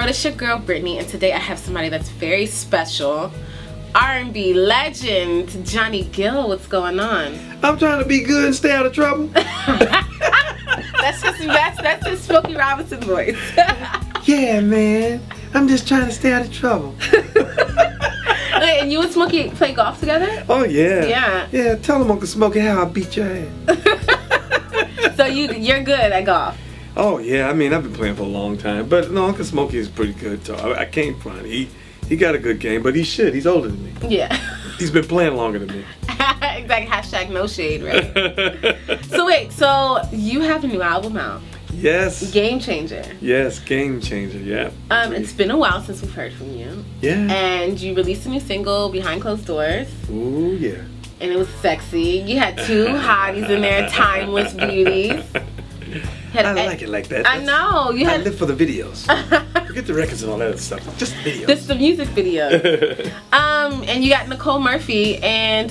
world, it's your girl Brittany, and today I have somebody that's very special. R&B legend, Johnny Gill. What's going on? I'm trying to be good and stay out of trouble. That's his Smokey Robinson voice. Yeah, man. I'm just trying to stay out of trouble. Okay, and you and Smokey play golf together? Oh, yeah. Yeah. Yeah, tell him, Uncle Smokey, how I beat your ass. So you're good at golf? Oh, yeah. I mean, I've been playing for a long time. But, no, Uncle Smokey is pretty good, too. I can't front. He got a good game, but he should. He's older than me. Yeah. He's been playing longer than me. Exactly. Hashtag no shade, right? So wait, so you have a new album out. Yes. Game Changer. Yes, Game Changer, yeah. It's been a while since we've heard from you. Yeah. And you released a new single, Behind Closed Doors. Ooh, yeah. And it was sexy. You had two hotties in there, timeless beauties. I like it like that. I know. I live for the videos. Forget the records and all that stuff. Just videos. Just the music videos. And you got Nicole Murphy and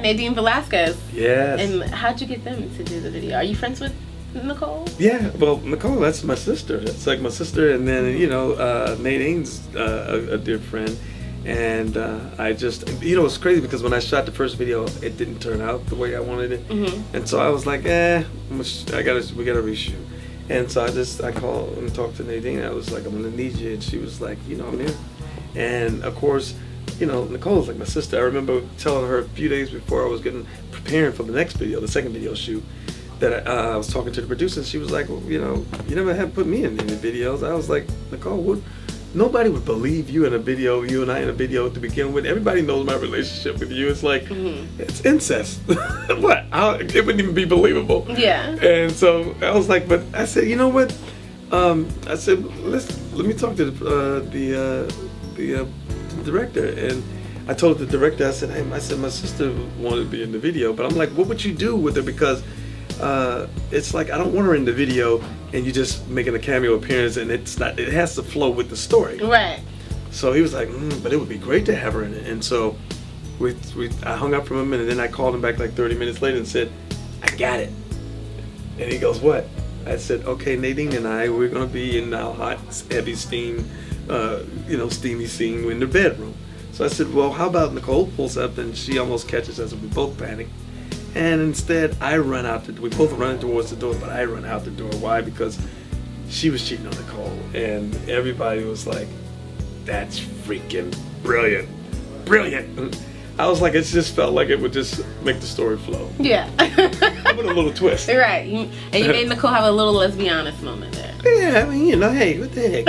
Nadine Velasquez. Yes. And how'd you get them to do the video? Are you friends with Nicole? Yeah, well, Nicole, that's my sister. That's like my sister, and then, you know, Nadine's a dear friend. And I just, you know, it's crazy because when I shot the first video, it didn't turn out the way I wanted it. And so I was like, we gotta reshoot. And so I called and talked to Nadine. I was like, I'm gonna need you. And she was like, you know, I'm here. And of course, you know, Nicole's like my sister. I remember telling her a few days before I was preparing for the next video, the second video shoot, that I was talking to the producer, and she was like, well, you know, you never have put me in any videos. I was like, Nicole, nobody would believe you in a video, you and I in a video to begin with. Everybody knows my relationship with you. It's like, it's incest. What? It wouldn't even be believable. Yeah. And so I was like, but I said, you know what? I said, let me talk to the director. And I told the director, I said, hey, my sister wanted to be in the video, but I'm like, what would you do with her? Because it's like, I don't want her in the video and you just making a cameo appearance, and it has to flow with the story. Right. So he was like, but it would be great to have her in it. And so I hung up from him, and then I called him back like 30 minutes later and said, I got it. And he goes, what? I said, okay, Nadine and we're gonna be in our hot, heavy steam, you know, steamy scene in the bedroom. So I said, well, how about Nicole pulls up and she almost catches us and we both panic. And instead, I run out. We both run towards the door, but I run out the door. Why? Because she was cheating on Nicole, and everybody was like, "That's freaking brilliant, brilliant." I was like, it just felt like it would just make the story flow. Yeah. With a little twist. Right. And you made Nicole have a little let's be honest moment there. Yeah, I mean, you know, hey, what the heck?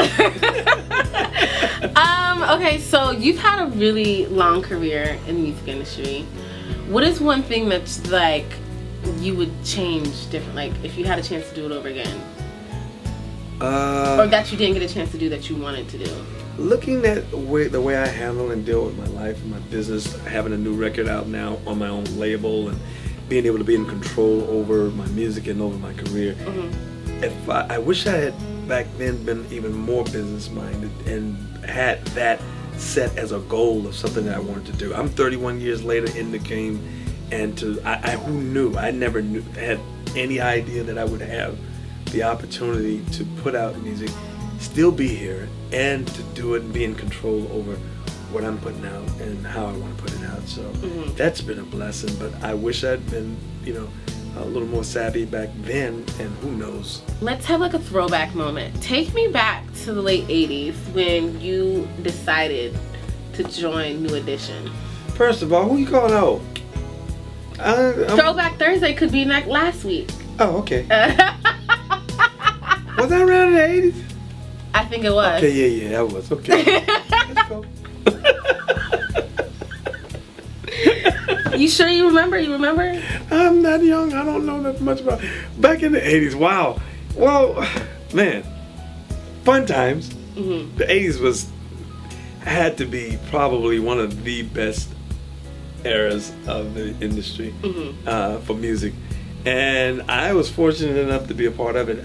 Okay, so you've had a really long career in the music industry. What is one thing that's like you would change different, like if you had a chance to do it over again? Or that you didn't get a chance to do that you wanted to do? Looking at the way I handle and deal with my life and my business, having a new record out now on my own label, and being able to be in control over my music and over my career. If I wish I had back then been even more business minded and had that set as a goal of something that I wanted to do. I'm 31 years later in the game, and who knew? I never had any idea that I would have the opportunity to put out music, still be here, and to do it and be in control over what I'm putting out and how I want to put it out. So that's been a blessing, but I wish I'd been, you know, a little more savvy back then, and who knows. Let's have like a throwback moment. Take me back to the late 80s when you decided to join New Edition. First of all, who you calling old? Throwback Thursday could be like last week. Oh, okay. Was that around the 80s? I think it was. Okay, yeah, that was. Okay. Let's go. You sure you remember? You remember? I'm not young. I don't know that much about back in the 80s. Wow. Well, man, fun times. The 80s had to be probably one of the best eras of the industry for music, and I was fortunate enough to be a part of it.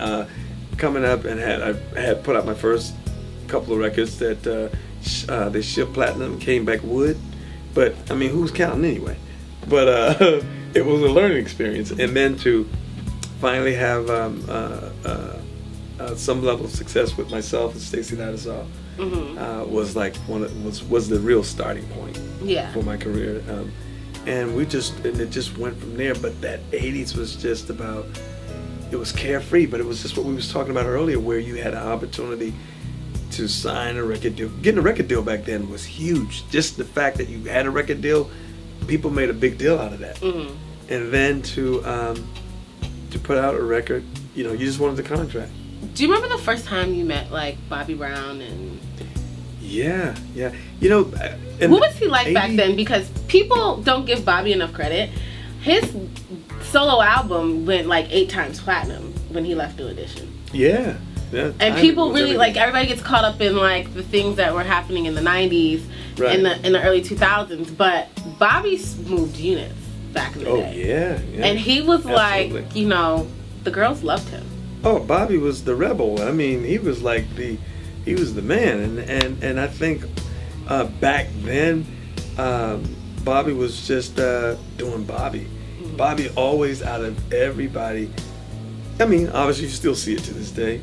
Coming up, and I had put out my first couple of records that they shipped platinum, came back wood. But I mean, who's counting anyway? But it was a learning experience, and then to finally have some level of success with myself and Stacey Lattisaw was like was the real starting point for my career. And it just went from there. But that 80s was just about, it was carefree, but it was just what we was talking about earlier, where you had an opportunity to sign a record deal. Getting a record deal back then was huge. Just the fact that you had a record deal, people made a big deal out of that. And then to put out a record, you know, you just wanted the contract. Do you remember the first time you met like Bobby Brown and? Yeah. You know, what was he like back then? Because people don't give Bobby enough credit. His solo album went like 8 times platinum when he left New Edition. Yeah. And people really like, everybody gets caught up in like the things that were happening in the 90s, in the early 2000s. But Bobby moved units back in the day. Yeah. And he was like, you know, the girls loved him. Oh, Bobby was the rebel. I mean, he was like he was the man. And I think back then, Bobby was just doing Bobby. Bobby always, out of everybody, I mean, obviously you still see it to this day.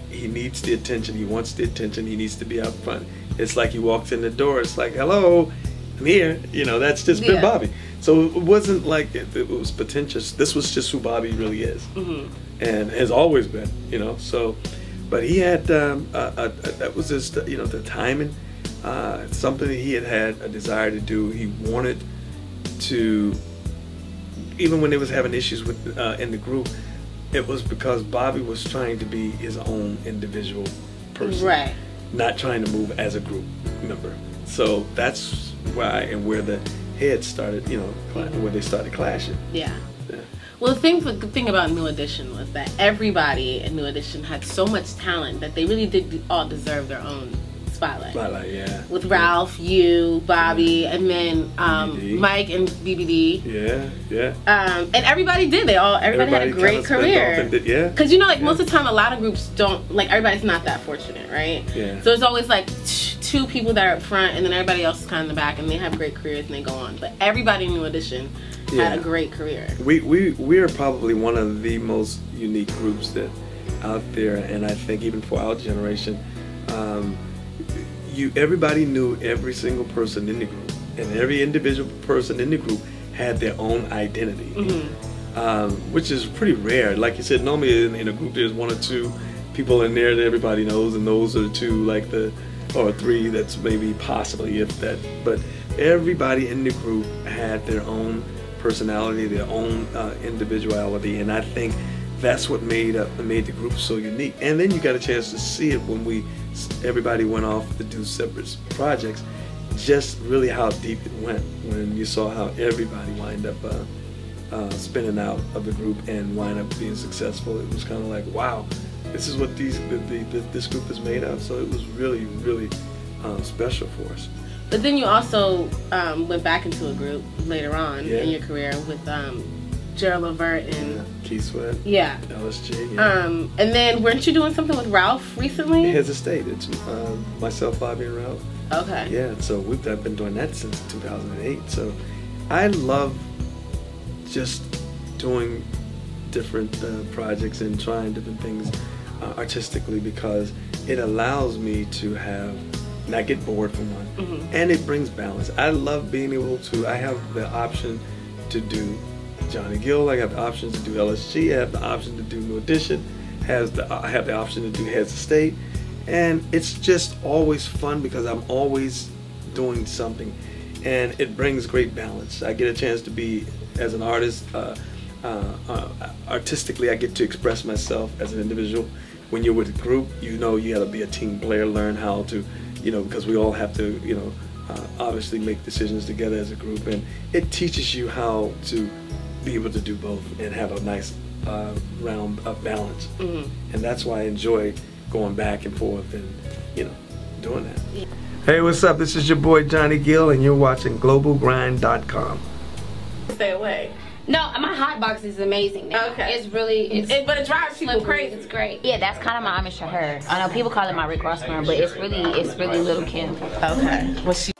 He needs the attention. He wants the attention. He needs to be out front. It's like he walks in the door. It's like, hello, I'm here. You know, that's just been Bobby. So it wasn't like it was pretentious. This was just who Bobby really is, and has always been. You know, so, but he had that was just, you know, the timing. Something that he had a desire to do. He wanted to, even when they was having issues with in the group, it was because Bobby was trying to be his own individual person, right? Not trying to move as a group member. So that's why and where the heads started, you know, where they started clashing. Yeah. Well, the thing about New Edition was that everybody in New Edition had so much talent that they really did all deserve their own spotlight. Yeah. With Ralph, you, Bobby, and then Mike and BBD. Yeah. And everybody did. Everybody had a great career. Because, you know, like most of the time, a lot of groups don't, like, everybody's not that fortunate, right? Yeah. So it's always like 2 people that are up front, and then everybody else is kind of in the back, and they have great careers and they go on. But everybody in New Edition had a great career. We are probably one of the most unique groups that out there, and I think even for our generation, everybody knew every single person in the group, and every individual person in the group had their own identity, which is pretty rare. Like you said, normally in a group there's 1 or 2 people in there that everybody knows, and those are the 2, like or 3 that's maybe possibly, if that. But everybody in the group had their own personality, their own individuality, and I think that's what made the group so unique. And then you got a chance to see it when everybody went off to do separate projects, just really how deep it went when you saw how everybody wind up spinning out of the group and wind up being successful. It was kind of like, wow, this is what this group is made of. So it was really, really special for us. But then you also went back into a group later on in your career with Gerald Levert and Keith Sweat, LSG. And then weren't you doing something with Ralph recently? His estate. It's myself, Bobby, and Ralph. Okay. Yeah, so I've been doing that since 2008. So I love just doing different projects and trying different things artistically, because it allows me to not get bored from one, and it brings balance. I love being able to. I have the option to do Johnny Gill. I have the option to do LSG. I have the option to do New Edition. I have the option to do Heads of State, and it's just always fun because I'm always doing something, and it brings great balance. I get a chance to be, as an artist, artistically, I get to express myself as an individual. When you're with a group, you know you got to be a team player, learn how to, you know, because we all have to, you know, obviously make decisions together as a group, and it teaches you how to be able to do both and have a nice round of balance. And that's why I enjoy going back and forth and, you know, doing that. Yeah. Hey, what's up? This is your boy Johnny Gill, and you're watching GlobalGrind.com. Stay away. No, my hot box is amazing now. Okay. It's really, but it drives people crazy. It's great. Yeah, that's kind of my Amish to her. I know people call it my Rick Ross burn, but it's really Little Kim. Okay. Well, she